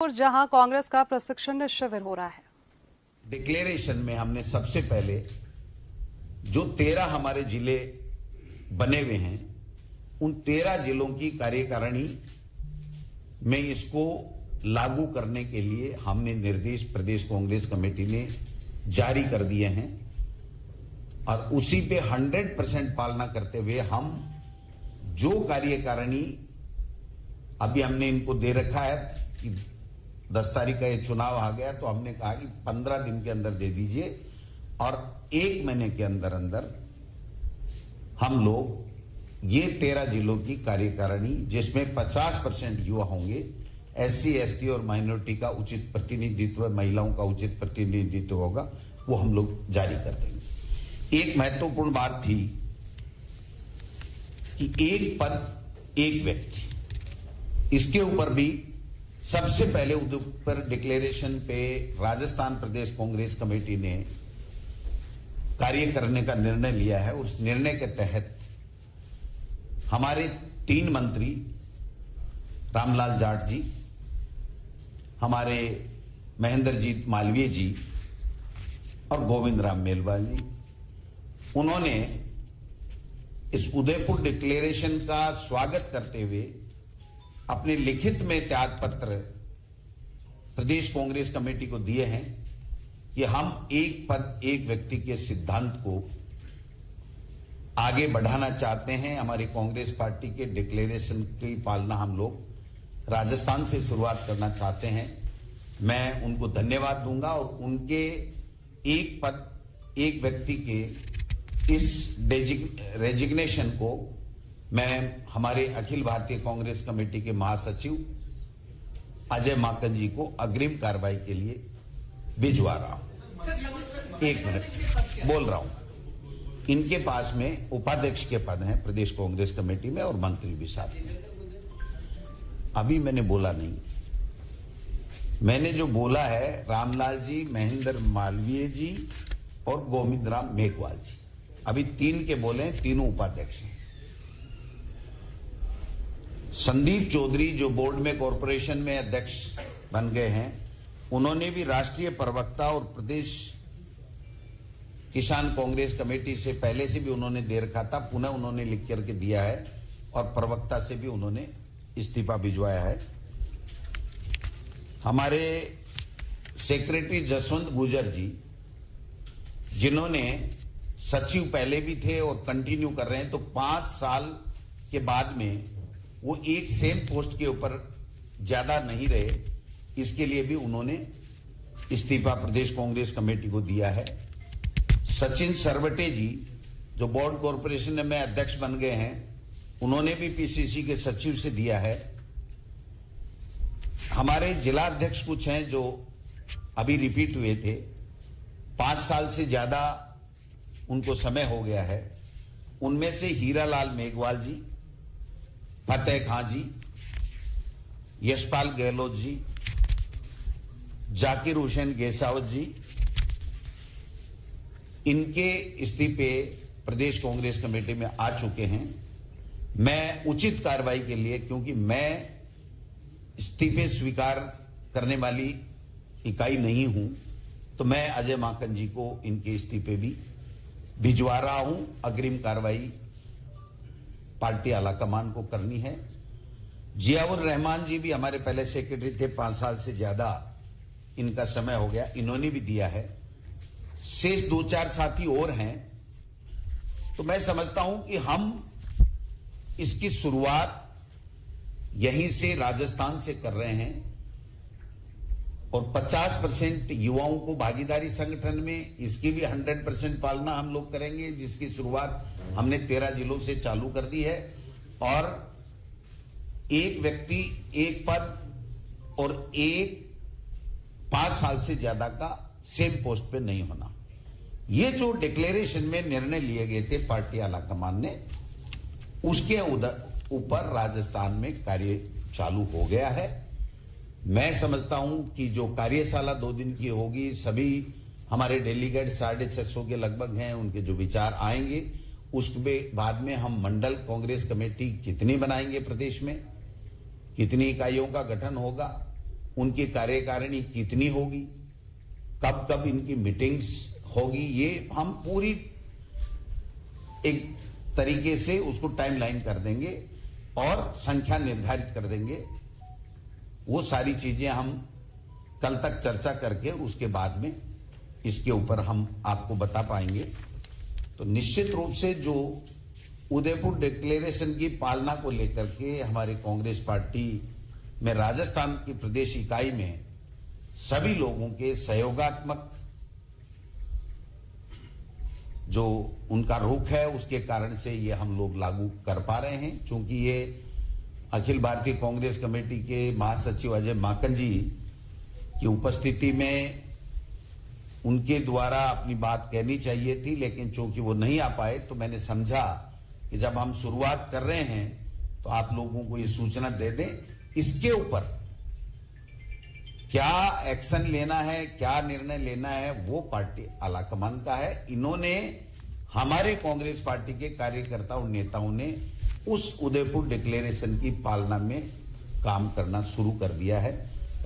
और जहां कांग्रेस का प्रशिक्षण शिविर हो रहा है। डिक्लेरेशन में हमने सबसे पहले जो 13 हमारे जिले बने हुए हैं उन 13 जिलों की कार्यकारिणी में इसको लागू करने के लिए हमने निर्देश प्रदेश कांग्रेस कमेटी ने जारी कर दिए हैं और उसी पे 100% पालना करते हुए हम जो कार्यकारिणी अभी हमने इनको दे रखा है कि 10 तारीख का ये चुनाव आ गया तो हमने कहा कि 15 दिन के अंदर दे दीजिए और 1 महीने के अंदर अंदर हम लोग ये 13 जिलों की कार्यकारिणी जिसमें 50% युवा होंगे, SC, ST और माइनॉरिटी का उचित प्रतिनिधित्व, महिलाओं का उचित प्रतिनिधित्व होगा, वो हम लोग जारी कर देंगे। एक महत्वपूर्ण बात थी कि एक पद एक व्यक्ति, इसके ऊपर भी सबसे पहले ऊपर डिक्लेरेशन पे राजस्थान प्रदेश कांग्रेस कमेटी ने कार्य करने का निर्णय लिया है। उस निर्णय के तहत हमारे 3 मंत्री रामलाल जाट जी, हमारे महेंद्रजीत मालवीय जी और गोविंद राम मेलवाल जी, उन्होंने इस उदयपुर डिक्लेरेशन का स्वागत करते हुए अपने लिखित में त्याग पत्र प्रदेश कांग्रेस कमेटी को दिए हैं कि हम एक पद एक व्यक्ति के सिद्धांत को आगे बढ़ाना चाहते हैं। हमारी कांग्रेस पार्टी के डिक्लेरेशन की पालना हम लोग राजस्थान से शुरुआत करना चाहते हैं। मैं उनको धन्यवाद दूंगा और उनके एक पद एक व्यक्ति के इस रेजिग्नेशन को मैं हमारे अखिल भारतीय कांग्रेस कमेटी के महासचिव अजय माकन जी को अग्रिम कार्रवाई के लिए भिजवा रहा हूं। 1 मिनट बोल रहा हूं। इनके पास में उपाध्यक्ष के पद हैं प्रदेश कांग्रेस कमेटी में और मंत्री भी साथ में। अभी मैंने बोला नहीं, मैंने जो बोला है रामलाल जी, महेंद्र मालवीय जी और गोविंद राम मेघवाल जी, अभी 3 के बोले, तीनों उपाध्यक्ष हैं। संदीप चौधरी जो बोर्ड में कॉरपोरेशन में अध्यक्ष बन गए हैं, उन्होंने भी राष्ट्रीय प्रवक्ता और प्रदेश किसान कांग्रेस कमेटी से पहले से भी उन्होंने दे रखा था, पुनः उन्होंने लिख करके दिया है और प्रवक्ता से भी उन्होंने इस्तीफा भिजवाया है। हमारे सेक्रेटरी जसवंत गुजर जी, जिन्होंने सचिव पहले भी थे और कंटिन्यू कर रहे हैं, तो 5 साल के बाद में वो एक सेम पोस्ट के ऊपर ज्यादा नहीं रहे, इसके लिए भी उन्होंने इस्तीफा प्रदेश कांग्रेस कमेटी को दिया है। सचिन सरवटे जी जो बोर्ड कॉरपोरेशन में अध्यक्ष बन गए हैं, उन्होंने भी PCC के सचिव से दिया है। हमारे जिला अध्यक्ष कुछ हैं जो अभी रिपीट हुए थे, 5 साल से ज्यादा उनको समय हो गया है। उनमें से हीरालाल मेघवाल जी, फतेह खां जी, यशपाल गहलोत जी, जाकिर हुसैन गेसावत जी, इनके इस्तीफे प्रदेश कांग्रेस कमेटी में आ चुके हैं। मैं उचित कार्रवाई के लिए, क्योंकि मैं इस्तीफे स्वीकार करने वाली इकाई नहीं हूं, तो मैं अजय माकन जी को इनके इस्तीफे भी भिजवा रहा हूं। अग्रिम कार्रवाई पार्टी आला कमान को करनी है। जियाउर रहमान जी भी हमारे पहले सेक्रेटरी थे, 5 साल से ज्यादा इनका समय हो गया, इन्होंने भी दिया है। शेष 2-4 साथी और हैं। तो मैं समझता हूं कि हम इसकी शुरुआत यहीं से राजस्थान से कर रहे हैं और 50% युवाओं को भागीदारी संगठन में, इसकी भी 100% पालना हम लोग करेंगे, जिसकी शुरुआत हमने 13 जिलों से चालू कर दी है। और एक व्यक्ति एक पद और एक 5 साल से ज्यादा का सेम पोस्ट पे नहीं होना, ये जो डिक्लेरेशन में निर्णय लिए गए थे पार्टी आला कमान ने, उसके ऊपर राजस्थान में कार्य चालू हो गया है। मैं समझता हूं कि जो कार्यशाला 2 दिन की होगी, सभी हमारे डेलीगेट 650 के लगभग हैं, उनके जो विचार आएंगे, उसके बाद में हम मंडल कांग्रेस कमेटी कितनी बनाएंगे प्रदेश में, कितनी इकाइयों का गठन होगा, उनकी कार्यकारिणी कितनी होगी, कब कब इनकी मीटिंग्स होगी, ये हम पूरी एक तरीके से उसको टाइमलाइन कर देंगे और संख्या निर्धारित कर देंगे। वो सारी चीजें हम कल तक चर्चा करके उसके बाद में इसके ऊपर हम आपको बता पाएंगे। तो निश्चित रूप से जो उदयपुर डिक्लेरेशन की पालना को लेकर के हमारे कांग्रेस पार्टी में राजस्थान की प्रदेश इकाई में सभी लोगों के सहयोगात्मक जो उनका रुख है उसके कारण से ये हम लोग लागू कर पा रहे हैं। क्योंकि ये अखिल भारतीय कांग्रेस कमेटी के महासचिव अजय माकन जी की उपस्थिति में उनके द्वारा अपनी बात कहनी चाहिए थी, लेकिन चूंकि वो नहीं आ पाए तो मैंने समझा कि जब हम शुरुआत कर रहे हैं तो आप लोगों को ये सूचना दे दें। इसके ऊपर क्या एक्शन लेना है, क्या निर्णय लेना है, वो पार्टी आलाकमान का है। इन्होंने हमारे कांग्रेस पार्टी के कार्यकर्ता और नेताओं ने उस उदयपुर डिक्लेरेशन की पालना में काम करना शुरू कर दिया है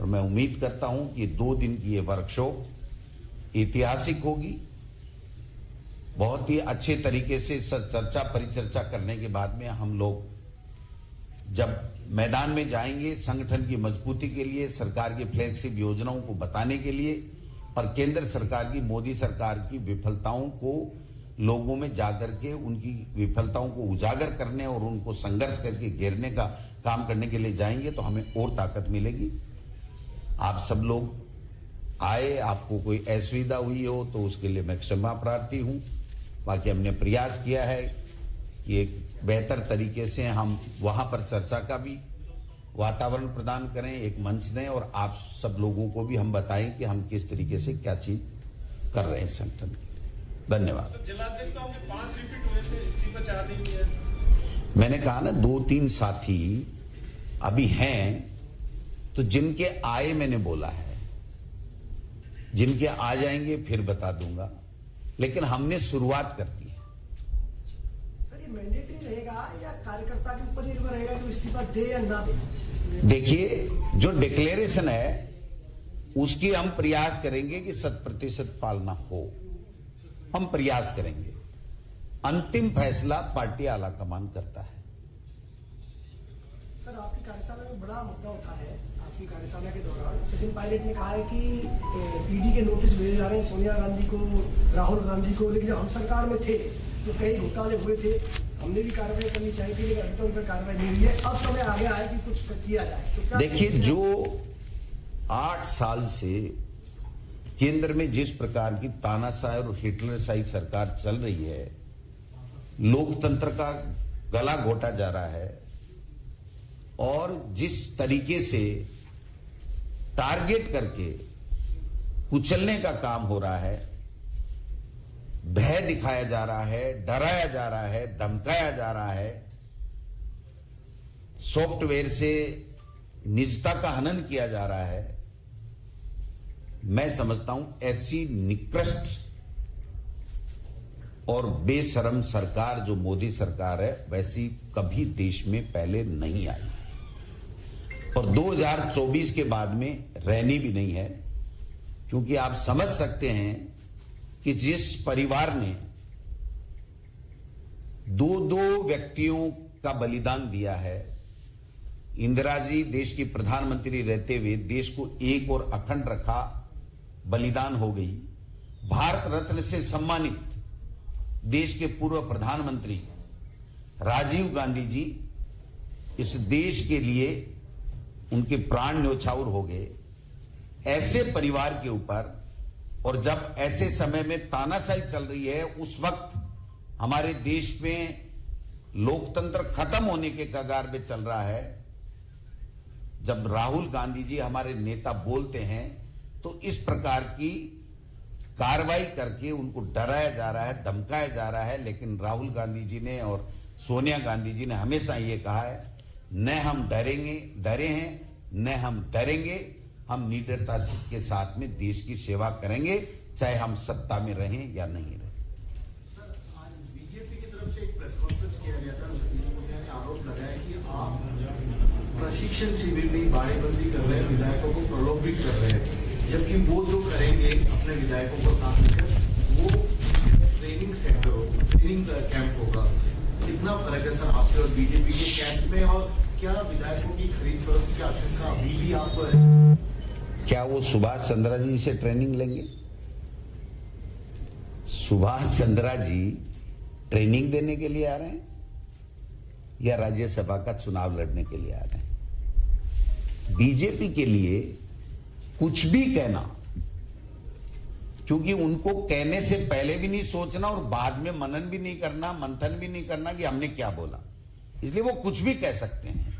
और मैं उम्मीद करता हूं कि 2 दिन की ये वर्कशॉप ऐतिहासिक होगी। बहुत ही अच्छे तरीके से चर्चा परिचर्चा करने के बाद में हम लोग जब मैदान में जाएंगे संगठन की मजबूती के लिए, सरकार की फ्लैगशिप योजनाओं को बताने के लिए और केंद्र सरकार की, मोदी सरकार की विफलताओं को लोगों में जाकर के उनकी विफलताओं को उजागर करने और उनको संघर्ष करके घेरने का काम करने के लिए जाएंगे तो हमें और ताकत मिलेगी। आप सब लोग आए, आपको कोई असुविधा हुई हो तो उसके लिए मैं क्षमा प्रार्थी हूं। बाकी हमने प्रयास किया है कि एक बेहतर तरीके से हम वहां पर चर्चा का भी वातावरण प्रदान करें, एक मंच दें और आप सब लोगों को भी हम बताएं कि हम किस तरीके से क्या चीज कर रहे हैं संगठन के लिए। धन्यवाद। जिलाध्यक्ष तो आपके 5 रिपीट हुए थे, इस्तीफा 4 नहीं हुए हैं। मैंने कहा ना 2-3 साथी अभी हैं, तो जिनके आए मैंने बोला है, जिनके आ जाएंगे फिर बता दूंगा, लेकिन हमने शुरुआत कर दी है। सर ये मैंडेटरी रहेगा या कार्यकर्ता के ऊपर निर्भर रहेगा कि इस्तीफा दे या ना दे? देखिए, जो डिक्लेरेशन है उसकी हम प्रयास करेंगे कि 100% पालना हो, हम प्रयास करेंगे। अंतिम फैसला पार्टी आलाकमान करता है। सर आपकी कार्यशाला में बड़ा मुद्दा उठा है। आपकी कार्यशाला के दौरान सचिन पायलट ने कहा है कि ईडी के नोटिस भेजे जा रहे हैं सोनिया गांधी को, राहुल गांधी को, लेकिन जब हम सरकार में थे तो कई घोटाले हुए थे, हमने भी कार्रवाई करनी चाहिए थी, लेकिन अभी तो उन पर कार्रवाई नहीं हुई है। अब समय आ गया है कि कुछ किया जाए। तो देखिए, जो 8 साल से केंद्र में जिस प्रकार की तानाशाही और हिटलरशाही सरकार चल रही है, लोकतंत्र का गला घोटा जा रहा है और जिस तरीके से टारगेट करके कुचलने का काम हो रहा है, भय दिखाया जा रहा है, डराया जा रहा है, धमकाया जा रहा है, सॉफ्टवेयर से निजता का हनन किया जा रहा है, मैं समझता हूं ऐसी निकृष्ट और बेशरम सरकार जो मोदी सरकार है वैसी कभी देश में पहले नहीं आई और 2024 के बाद में रहनी भी नहीं है। क्योंकि आप समझ सकते हैं कि जिस परिवार ने 2 व्यक्तियों का बलिदान दिया है, इंदिरा जी देश की प्रधानमंत्री रहते हुए देश को एक और अखंड रखा, बलिदान हो गई। भारत रत्न से सम्मानित देश के पूर्व प्रधानमंत्री राजीव गांधी जी इस देश के लिए उनके प्राण न्योछावर हो गए। ऐसे परिवार के ऊपर, और जब ऐसे समय में तानाशाही चल रही है, उस वक्त हमारे देश में लोकतंत्र खत्म होने के कगार पे चल रहा है, जब राहुल गांधी जी हमारे नेता बोलते हैं तो इस प्रकार की कार्रवाई करके उनको डराया जा रहा है, धमकाया जा रहा है। लेकिन राहुल गांधी जी ने और सोनिया गांधी जी ने हमेशा ये कहा है, न हम डरे हैं, न हम डरेंगे, हम निडरता के साथ में देश की सेवा करेंगे, चाहे हम सत्ता में रहें या नहीं रहें। सर, आज बीजेपी की तरफ से एक प्रेस कॉन्फ्रेंस किया गया था, सतीश पूनिया ने आरोप लगाया कि आप प्रशिक्षण शिविर में बाड़ेबंदी कर रहे हैं, विधायकों को प्रलोभित कर रहे हैं, जबकि वो जो करेंगे अपने विधायकों को साथ लेकर वो ट्रेनिंग सेंटर होगा, ट्रेनिंग कैंप होगा। कितना फर्क है सर आपके और बीजेपी के कैंप में, और क्या विधायकों की खरीद फरोख्त की आशंका अभी भी आपको है? क्या वो सुभाष चंद्रा जी से ट्रेनिंग लेंगे? सुभाष चंद्रा जी ट्रेनिंग देने के लिए आ रहे हैं या राज्यसभा का चुनाव लड़ने के लिए आ रहे हैं? बीजेपी के लिए कुछ भी कहना, क्योंकि उनको कहने से पहले भी नहीं सोचना और बाद में मनन भी नहीं करना, मंथन भी नहीं करना कि हमने क्या बोला, इसलिए वो कुछ भी कह सकते हैं।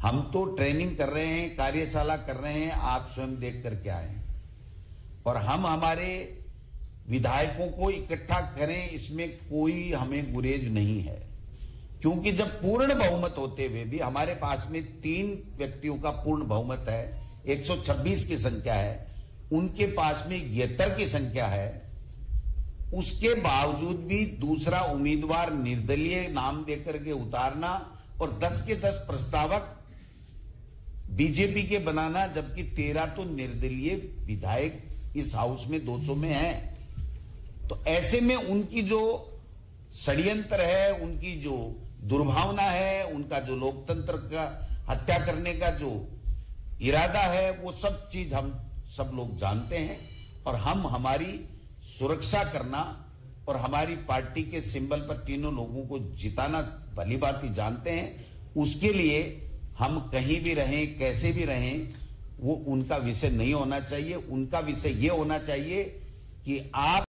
हम तो ट्रेनिंग कर रहे हैं, कार्यशाला कर रहे हैं, आप स्वयं देख करके आए हैं, और हम हमारे विधायकों को इकट्ठा करें इसमें कोई हमें गुरेज नहीं है, क्योंकि जब पूर्ण बहुमत होते हुए भी हमारे पास में 3 व्यक्तियों का पूर्ण बहुमत है, 126 की संख्या है, उनके पास में 71 की संख्या है, उसके बावजूद भी दूसरा उम्मीदवार निर्दलीय नाम देकर के उतारना और 10 के 10 प्रस्तावक बीजेपी के बनाना, जबकि 13 तो निर्दलीय विधायक इस हाउस में 200 में हैं। तो ऐसे में उनकी जो षड्यंत्र है, उनकी जो दुर्भावना है, उनका जो लोकतंत्र का हत्या करने का जो इरादा है, वो सब चीज हम सब लोग जानते हैं, और हम हमारी सुरक्षा करना और हमारी पार्टी के सिंबल पर तीनों लोगों को जिताना भली बात ही जानते हैं। उसके लिए हम कहीं भी रहें, कैसे भी रहें, वो उनका विषय नहीं होना चाहिए। उनका विषय ये होना चाहिए कि आप